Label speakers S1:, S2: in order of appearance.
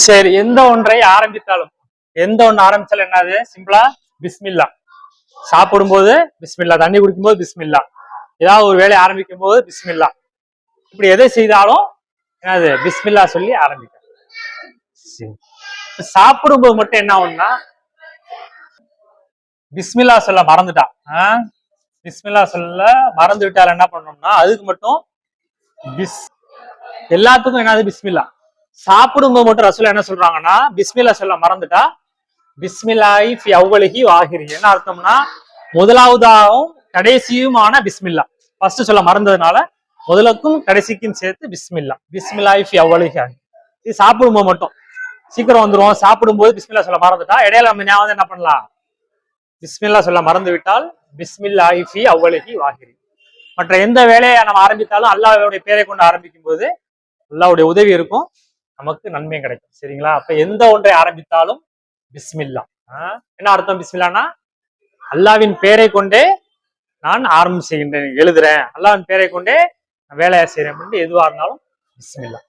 S1: சரி, எந்த ஒன்றை ஆரம்பித்தாலும் எந்த ஒன்று ஆரம்பிச்சாலும் என்னது? சிம்பிளா பிஸ்மில்லா. சாப்பிடும்போது பிஸ்மில்லா, தண்ணி குடிக்கும்போது பிஸ்மில்லா, ஏதாவது ஒரு வேலையை ஆரம்பிக்கும் போது பிஸ்மில்லா. இப்படி எதை செய்தாலும் என்னது? பிஸ்மில்லா சொல்லி ஆரம்பிக்க. சாப்பிடும்போது மட்டும் என்ன ஆகும்னா பிஸ்மில்லா சொல்ல மறந்துட்டா, பிஸ்மில்லா சொல்ல மறந்து விட்டால் என்ன பண்ணணும்னா அதுக்கு மட்டும் எல்லாத்துக்கும் என்னது? பிஸ்மில்லா. சாப்பிடும்போது மட்டும் ரசூல் என்ன சொல்றாங்கன்னா பிஸ்மில்லா சொல்ல மறந்துட்டா பிஸ்மில்லாஹி ஃபி அவ்வலிஹி வாஹிரி. என்ன அர்த்தம்னா முதலாவதாகவும் கடைசியுமான பிஸ்மில்லா. ஃபர்ஸ்ட் சொல்ல மறந்ததுனால முதலுக்கும் கடைசிக்கும் சேர்த்து பிஸ்மில்லா. பிஸ்மில்லாஹி ஃபி அவ்வலிஹி. இது சாப்பிடும்போது மட்டும் சீக்கிரம் வந்துடும். சாப்பிடும்போது பிஸ்மில்லா சொல்ல மறந்துட்டா இடையில நம்ம ஞாபகம் என்ன பண்ணலாம்? பிஸ்மில்லா சொல்ல மறந்து விட்டால் பிஸ்மில்லாஹி ஃபி அவ்வலிஹி வாஹிரி. மற்ற எந்த வேலையை நம்ம ஆரம்பித்தாலும் அல்லாஹ்வுடைய பேரை கொண்டு ஆரம்பிக்கும் போது அல்லாஹ்வுடைய உதவி இருக்கும், நமக்கு நன்மை கிடைக்கும். சரிங்களா? அப்ப எந்த ஒன்றை ஆரம்பித்தாலும் பிஸ்மில்லா. என்ன அர்த்தம் பிஸ்மில்லானா? அல்லாஹ்வின் பேரை கொண்டே நான் ஆரம்பம் செய்கின்றேன், எழுதுறேன், அல்லாஹ்வின் பேரை கொண்டே வேலையை செய்யறேன், எதுவா இருந்தாலும் பிஸ்மில்லா.